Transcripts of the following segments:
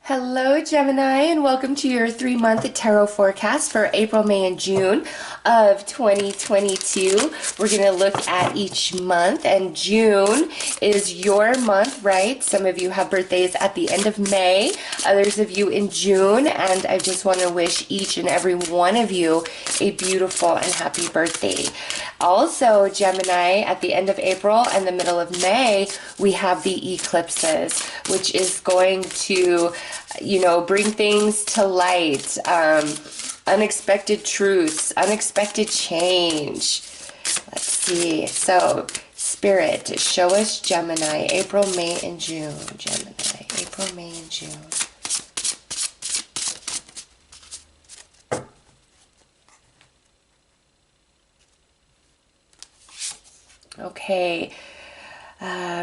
Hello, Gemini, and welcome to your 3-month tarot forecast for April, May, and June of 2022. We're going to look at each month, and June is your month, right? Some of you have birthdays at the end of May, others of you in June, and I just want to wish each and every one of you a beautiful and happy birthday. Also, Gemini, at the end of April and the middle of May, we have the eclipses, which is going to bring things to light, unexpected truths, unexpected change. Let's see. So, Spirit, show us Gemini, April, May, and June. Gemini, April, May, and June. Okay.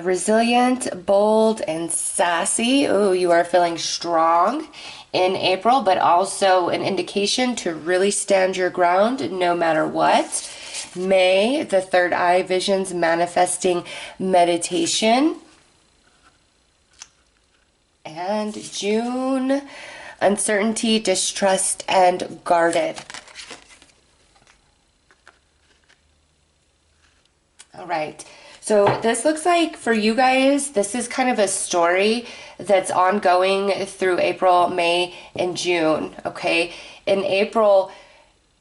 Resilient, bold, and sassy. Ooh, you are feeling strong in April, but also an indication to really stand your ground no matter what. May, the third eye visions, manifesting meditation. And June, uncertainty, distrust, and guarded. All right. So this looks like for you guys, this is kind of a story that's ongoing through April, May, and June, okay? In April,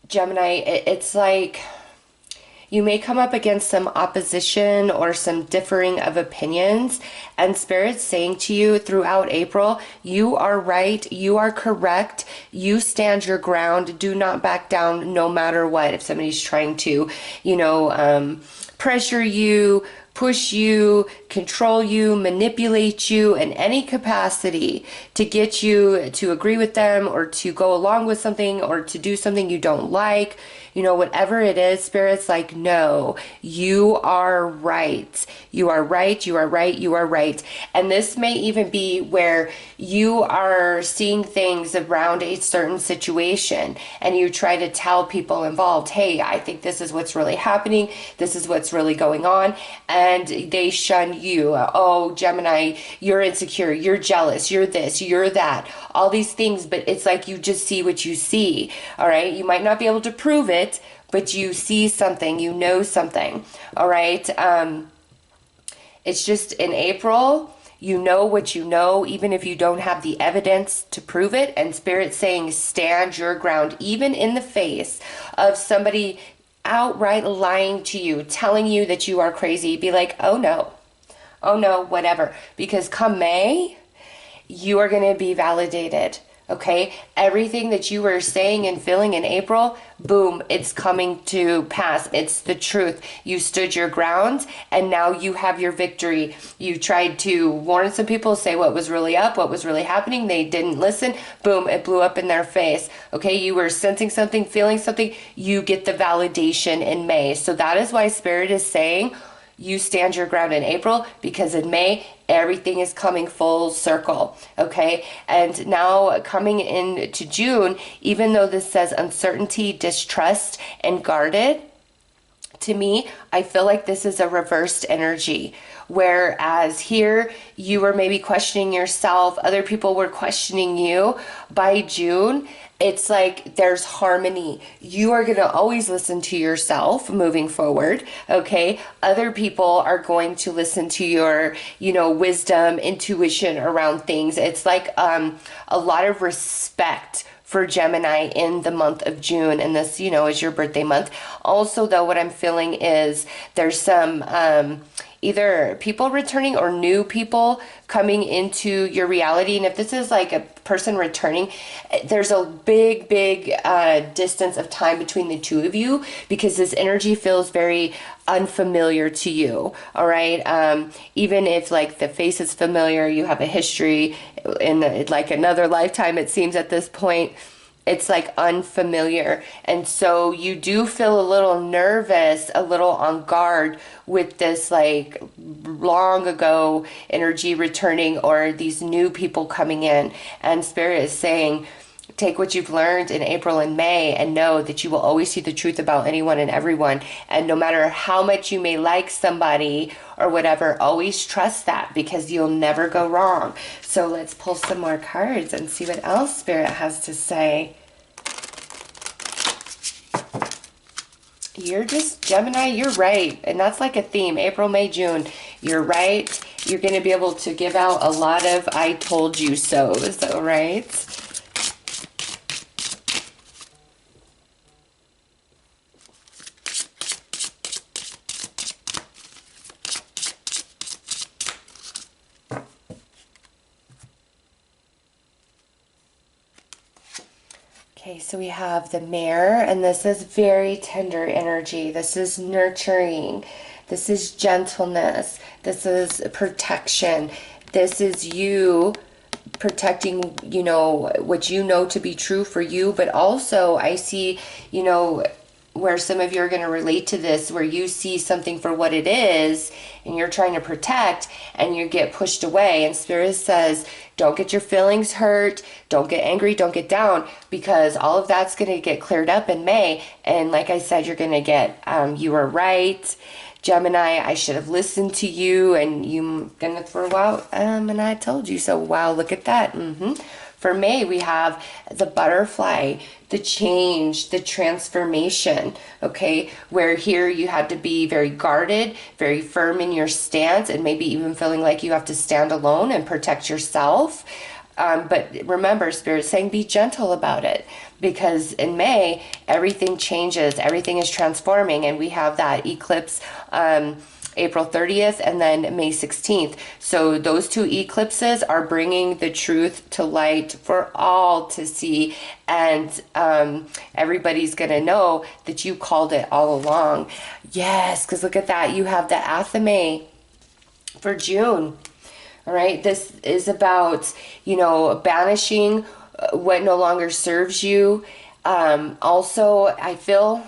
Gemini, it's like you may come up against some opposition or some differing of opinions, and Spirit's saying to you throughout April, you are right, you are correct, you stand your ground, do not back down no matter what. If somebody's trying to, pressure you, push you, control you, manipulate you in any capacity to get you to agree with them or to go along with something or to do something you don't like, whatever it is, Spirit's like, no, you are right. You are right, you are right, you are right. And this may even be where you are seeing things around a certain situation and you try to tell people involved, hey, I think this is what's really happening. This is what's really going on. And they shun you. Oh, Gemini, you're insecure. You're jealous. You're this, you're that. All these things, but it's like you just see what you see. All right. You might not be able to prove it, but you see something, you know something. All right. It's just in April, you know what you know, even if you don't have the evidence to prove it. And Spirit saying, stand your ground, even in the face of somebody outright lying to you, telling you that you are crazy. Be like, oh no, whatever. Because come May, you are going to be validated. Okay, everything that you were saying and feeling in April, boom, it's coming to pass. It's the truth. You stood your ground and now you have your victory. You tried to warn some people, say what was really up, what was really happening. They didn't listen. Boom, it blew up in their face. Okay, you were sensing something, feeling something. You get the validation in May. So that is why Spirit is saying, you stand your ground in April, because in May, everything is coming full circle, okay? And now coming into June, even though this says uncertainty, distrust, and guarded, to me, I feel like this is a reversed energy. Whereas here, you were maybe questioning yourself, other people were questioning you. By June, it's like there's harmony. You are going to always listen to yourself moving forward, okay? Other people are going to listen to your, wisdom, intuition around things. It's like a lot of respect for Gemini in the month of June, and this, is your birthday month. Also, though, what I'm feeling is there's some either people returning or new people coming into your reality. And if this is like a person returning, there's a big distance of time between the two of you, because this energy feels very unfamiliar to you. All right. Even if like the face is familiar, you have a history in like another lifetime, it seems at this point. It's like unfamiliar. And so you do feel a little nervous, a little on guard with this like long ago energy returning or these new people coming in. And Spirit is saying, take what you've learned in April and May and know that you will always see the truth about anyone and everyone. And no matter how much you may like somebody or whatever, always trust that, because you'll never go wrong. So let's pull some more cards and see what else Spirit has to say. You're just, Gemini, you're right. And that's like a theme, April, May, June. You're right. You're going to be able to give out a lot of I told you so's, all right? Okay, so we have the Mare, and this is very tender energy. This is nurturing. This is gentleness. This is protection. This is you protecting, you know, what you know to be true for you. But also I see, you know, where some of you are going to relate to this, where you see something for what it is and you're trying to protect and you get pushed away. And Spirit says, don't get your feelings hurt. Don't get angry. Don't get down, because all of that's going to get cleared up in May. And like I said, you're going to get, you were right. Gemini, I should have listened to you, and you're going to throw out, and I told you so. Wow, look at that. For May, we have the butterfly, the change, the transformation, okay? Where here you had to be very guarded, very firm in your stance, and maybe even feeling like you have to stand alone and protect yourself. But remember, Spirit's saying be gentle about it, because in May, everything changes, everything is transforming, and we have that eclipse April 30th and then May 16th. So those two eclipses are bringing the truth to light for all to see, and everybody's going to know that you called it all along. Yes, because look at that. You have the Athame for June. All right, this is about, you know, banishing what no longer serves you. Also, I feel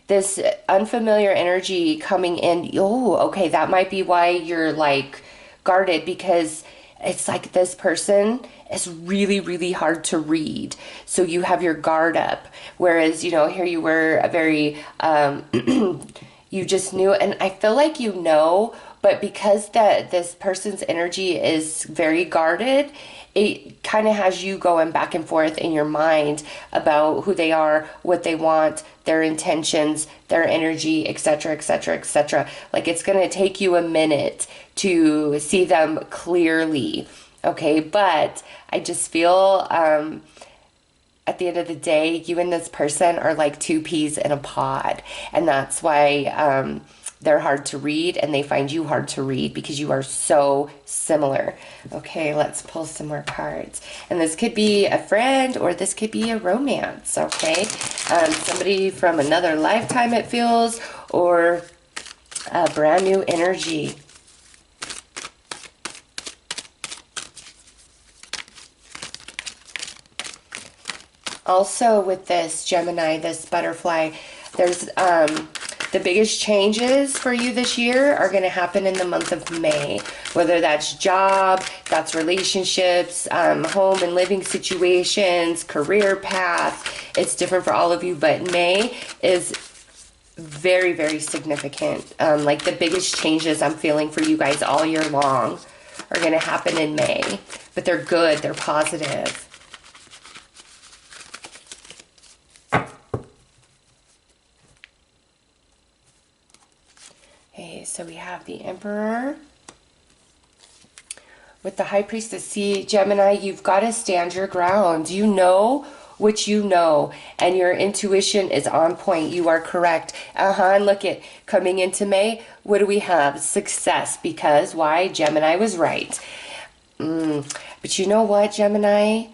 this unfamiliar energy coming in. Oh, okay, that might be why you're like guarded, because it's like this person is really, really hard to read. So you have your guard up. Whereas, you know, here you were a very, you just knew, and I feel like you know, but because this person's energy is very guarded, it kind of has you going back and forth in your mind about who they are, what they want, their intentions, their energy, etc., etc., etc. Like, it's going to take you a minute to see them clearly, okay? But I just feel at the end of the day, you and this person are like two peas in a pod, and that's why they're hard to read, and they find you hard to read because you are so similar. Okay, let's pull some more cards. And this could be a friend, or this could be a romance, okay? Somebody from another lifetime, it feels, or a brand new energy. Also with this Gemini, this butterfly, there's the biggest changes for you this year are going to happen in the month of May, whether that's job, that's relationships, home and living situations, career path. It's different for all of you, but May is very, very significant. Like, the biggest changes I'm feeling for you guys all year long are going to happen in May, but they're good, they're positive. Okay, so we have the Emperor with the High Priestess. See, Gemini, you've got to stand your ground. You know what you know, and your intuition is on point. You are correct. And look at coming into May. What do we have? Success, because why? Gemini was right. But you know what, Gemini?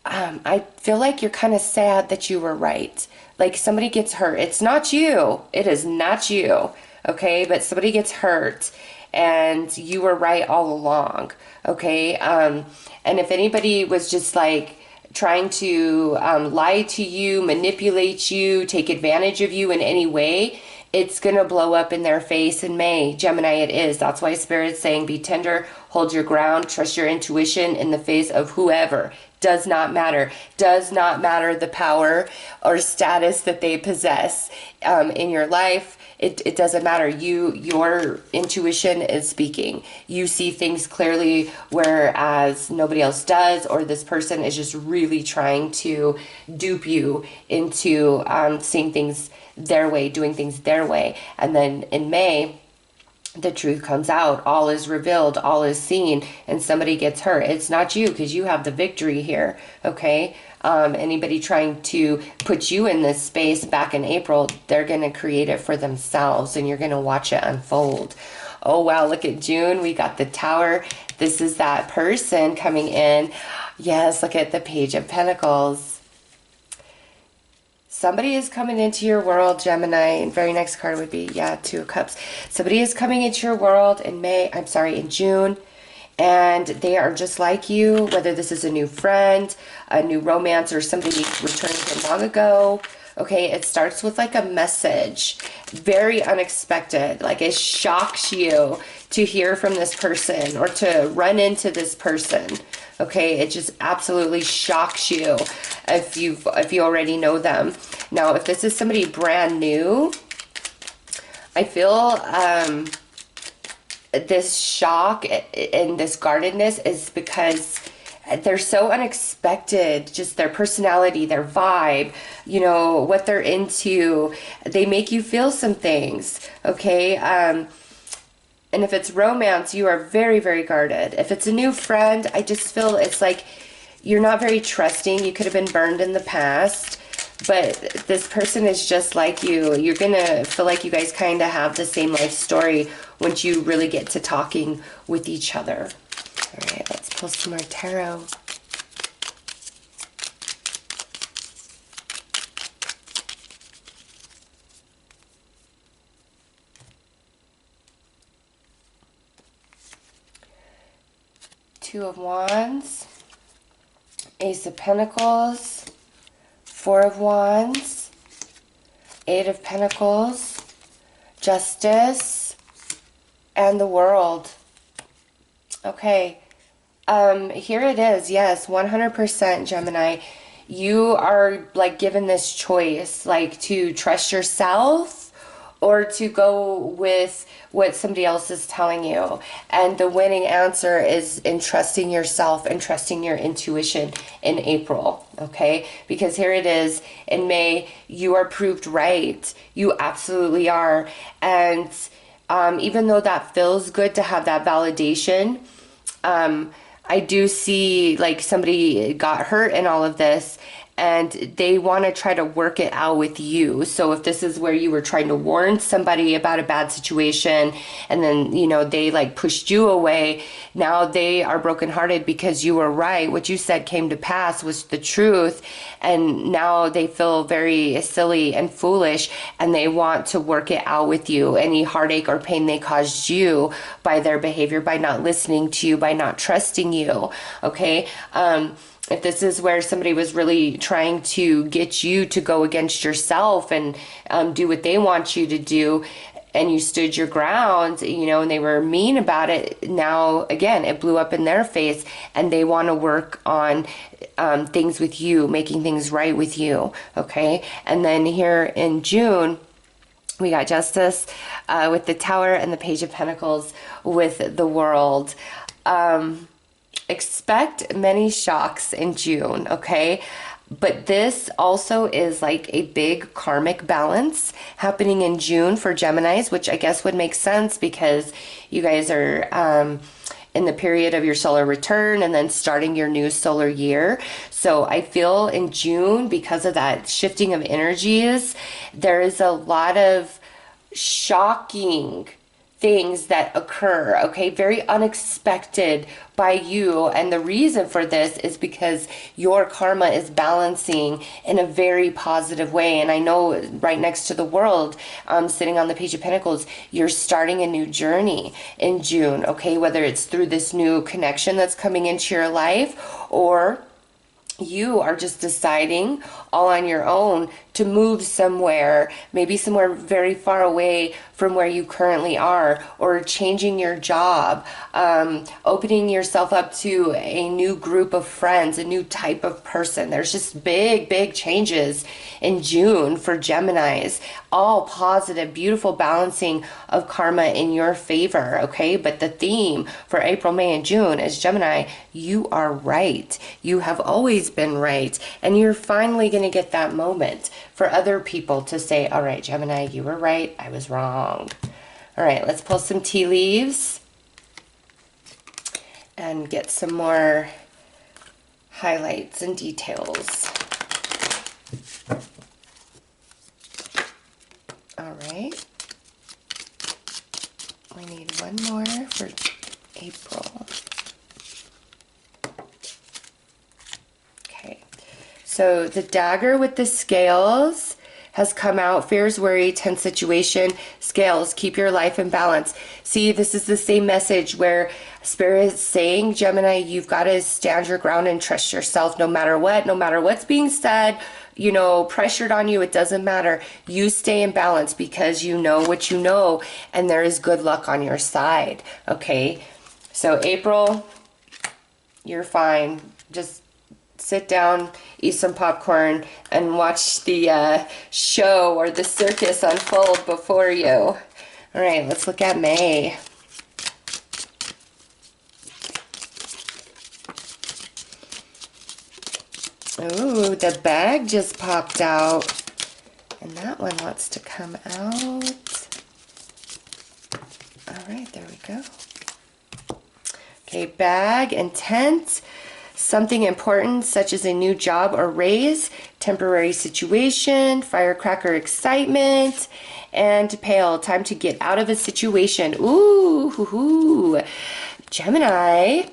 I feel like you're kind of sad that you were right. Like, somebody gets hurt. It's not you. It is not you. Okay, but somebody gets hurt, and you were right all along. Okay, and if anybody was just like trying to lie to you, manipulate you, take advantage of you in any way, it's gonna blow up in their face in May. Gemini, it is. That's why Spirit's saying be tender, hold your ground, trust your intuition in the face of whoever. Does not matter. Does not matter the power or status that they possess in your life. It doesn't matter. Your intuition is speaking. You see things clearly, whereas nobody else does, or this person is just really trying to dupe you into seeing things their way, doing things their way. And then in May, the truth comes out, all is revealed, all is seen, and somebody gets hurt. It's not you, because you have the victory here, okay? Anybody trying to put you in this space back in April, they're going to create it for themselves, and you're going to watch it unfold. Oh, wow, look at June. We got the Tower. This is that person coming in. Yes, look at the Page of Pentacles. Somebody is coming into your world, Gemini. And very next card would be, yeah, Two of Cups. Somebody is coming into your world in June. And they are just like you, whether this is a new friend, a new romance, or somebody returning from long ago. Okay, it starts with like a message, very unexpected. Like it shocks you to hear from this person or to run into this person. Okay, it just absolutely shocks you if you already know them. Now, if this is somebody brand new, I feel this shock and this guardedness is because they're so unexpected, just their personality, their vibe, you know, what they're into. They make you feel some things, okay? And if it's romance, you are very, very guarded. If it's a new friend, I just feel it's like you're not very trusting. You could have been burned in the past, but this person is just like you. You're going to feel like you guys kind of have the same life story once you really get to talking with each other. All right, let's pull some more tarot. Two of Wands, Ace of Pentacles, Four of Wands, Eight of Pentacles, Justice, and the World. Okay, here it is. Yes, 100% Gemini. You are like given this choice, like to trust yourself or to go with what somebody else is telling you. And the winning answer is in trusting yourself and trusting your intuition in April, okay? Because here it is, in May, you are proved right. You absolutely are. And even though that feels good to have that validation, I do see like somebody got hurt in all of this, and they want to try to work it out with you. So if this is where you were trying to warn somebody about a bad situation and then, you know, they like pushed you away, now they are brokenhearted because you were right. What you said came to pass, was the truth. And now they feel very silly and foolish, and they want to work it out with you. Any heartache or pain they caused you by their behavior, by not listening to you, by not trusting you. Okay. If this is where somebody was really trying to get you to go against yourself and do what they want you to do, and you stood your ground, you know, and they were mean about it, now, again, it blew up in their face, and they want to work on things with you, making things right with you, okay? And then here in June, we got Justice with the Tower and the Page of Pentacles with the World. Expect many shocks in June, okay? But this also is like a big karmic balance happening in June for Geminis, which I guess would make sense because you guys are in the period of your solar return and then starting your new solar year. So I feel in June, because of that shifting of energies, there is a lot of shocking things that occur, okay? Very unexpected by you. And the reason for this is because your karma is balancing in a very positive way. And I know right next to the World, sitting on the Page of Pentacles, you're starting a new journey in June, okay? Whether it's through this new connection that's coming into your life, or you are just deciding all on your own to move somewhere, maybe somewhere very far away from where you currently are, or changing your job, opening yourself up to a new group of friends, a new type of person. There's just big changes in June for Geminis. All positive, beautiful balancing of karma in your favor, okay? But the theme for April, May, and June is Gemini, you are right. You have always been right. And you're finally going to get that moment for other people to say, all right, Gemini, you were right. I was wrong. All right, let's pull some tea leaves and get some more highlights and details. All right. We need one more for April. Okay. So the dagger with the scales has come out. Fears, worry, tense situation. Scales, keep your life in balance. See, this is the same message where Spirit is saying, Gemini, you've got to stand your ground and trust yourself no matter what, no matter what's being said, you know, pressured on you, it doesn't matter. You stay in balance because you know what you know, and there is good luck on your side, okay? So April, you're fine. Just sit down, eat some popcorn, and watch the show or the circus unfold before you. All right, let's look at May. Ooh, the bag just popped out. And that one wants to come out. All right, there we go. Okay, bag, intent. Something important, such as a new job or raise, temporary situation, firecracker excitement, and pale, time to get out of a situation. Ooh, hoo, hoo. Gemini,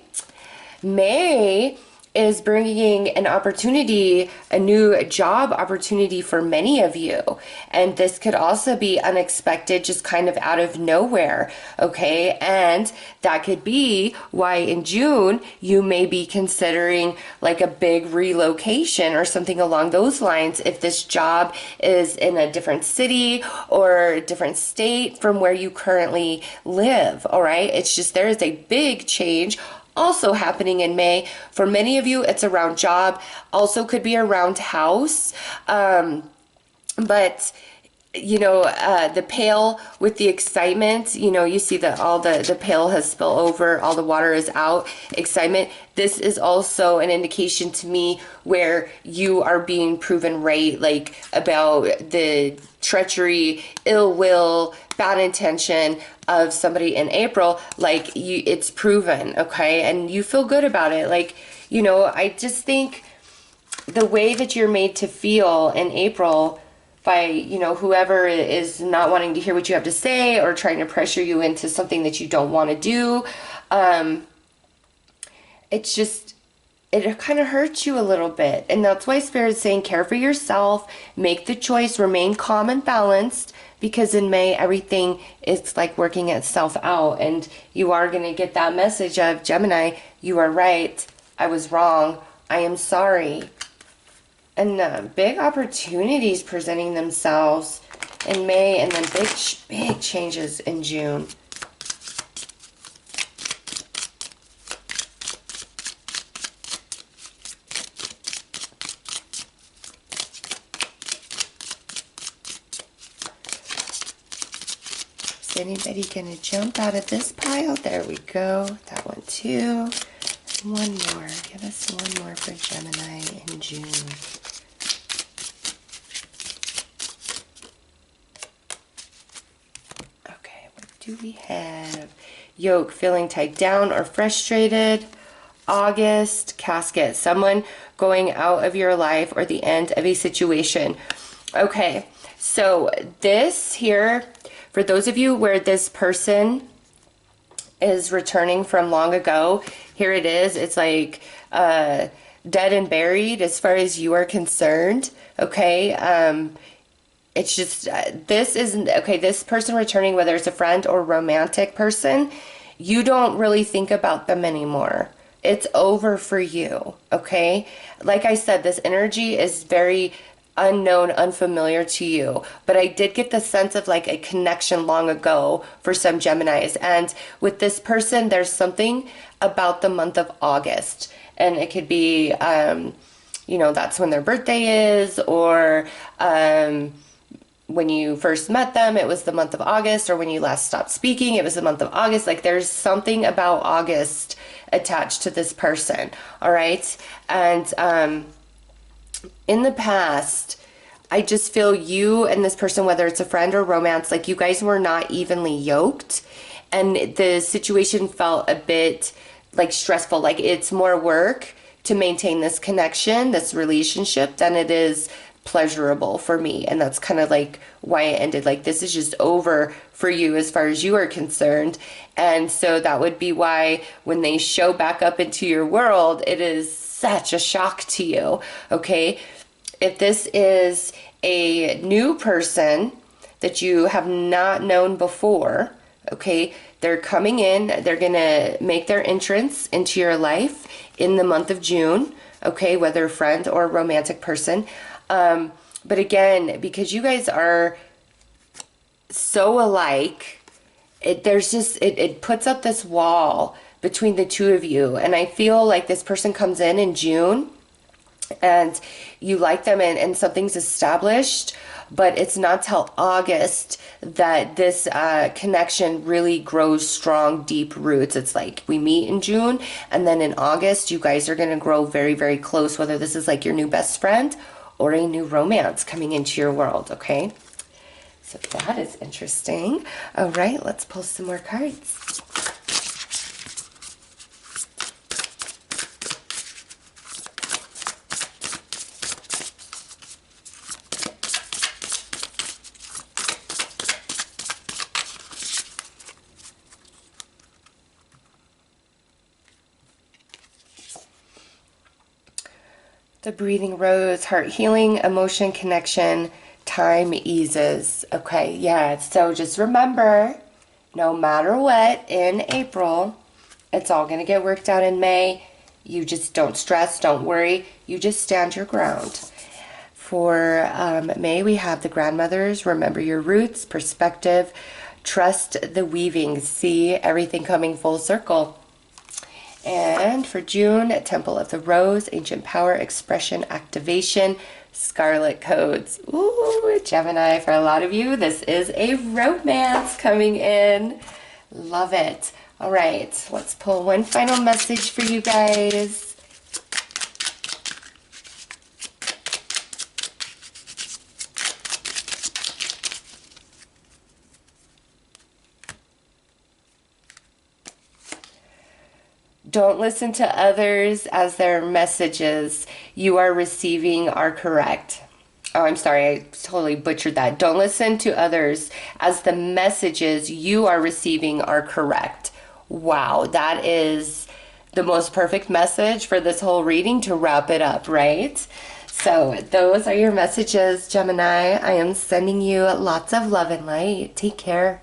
May is bringing an opportunity, a new job opportunity for many of you. And this could also be unexpected, just kind of out of nowhere, okay? And that could be why in June you may be considering like a big relocation or something along those lines if this job is in a different city or a different state from where you currently live, all right? It's just there is a big change also happening in May. For many of you, it's around job, also could be around house. But you know, the pail with the excitement, you know, you see that all the pail has spilled over, all the water is out, excitement. This is also an indication to me where you are being proven right, like about the treachery, ill will, bad intention of somebody in April. Like it's proven, okay? And you feel good about it. Like, you know, I just think the way that you're made to feel in April by, you know, whoever is not wanting to hear what you have to say or trying to pressure you into something that you don't want to do, it's just, it kind of hurts you a little bit. And that's why Spirit is saying care for yourself, make the choice, remain calm and balanced, because in May, everything is like working itself out. And you are going to get that message of, Gemini, you are right. I was wrong. I am sorry. And big opportunities presenting themselves in May, and then big changes in June. Is anybody going to jump out of this pile? There we go. That one too. And one more. Give us one more for Gemini in June. Do we have yoke, feeling tied down or frustrated? August, casket, someone going out of your life or the end of a situation. Okay, so this here, for those of you where this person is returning from long ago, here it is. It's like dead and buried as far as you are concerned, okay? It's just, this isn't, okay, this person returning, whether it's a friend or romantic person, you don't really think about them anymore. It's over for you, okay? Like I said, this energy is very unknown, unfamiliar to you. But I did get the sense of like a connection long ago for some Geminis. And with this person, there's something about the month of August. And it could be, that's when their birthday is, or when you first met them, it was the month of August, or when you last stopped speaking, it was the month of August. Like there's something about August attached to this person, all right? And in the past, I just feel you and this person, whether it's a friend or romance, like you guys were not evenly yoked, and the situation felt a bit like stressful. Like it's more work to maintain this connection, this relationship, than it is pleasurable for me. And that's kind of like why it ended. Like this is just over for you as far as you are concerned. And so that would be why when they show back up into your world, it is such a shock to you. Okay, if this is a new person that you have not known before, okay, they're coming in, they're gonna make their entrance into your life in the month of June, okay, whether a friend or a romantic person. But again, because you guys are so alike, it puts up this wall between the two of you. And I feel like this person comes in June and you like them, and something's established, but it's not till August that this connection really grows strong, deep roots. It's like we meet in June, and then in August, you guys are going to grow very, very close, whether this is like your new best friend or a new romance coming into your world, okay? So that is interesting. All right, let's pull some more cards. The breathing rose, heart healing, emotion connection, time eases. Okay, yeah, so just remember, no matter what, in April, it's all going to get worked out in May. You just don't stress, don't worry. You just stand your ground. For May, we have the grandmothers. Remember your roots, perspective, trust the weaving, see everything coming full circle. And for June, Temple of the Rose, Ancient Power, Expression, Activation, Scarlet Codes. Ooh, Gemini, for a lot of you, this is a romance coming in. Love it. All right, let's pull one final message for you guys. Don't listen to others as their messages you are receiving are correct. Oh, I'm sorry, I totally butchered that. Don't listen to others as the messages you are receiving are correct. Wow, that is the most perfect message for this whole reading to wrap it up, right? So those are your messages, Gemini. I am sending you lots of love and light. Take care.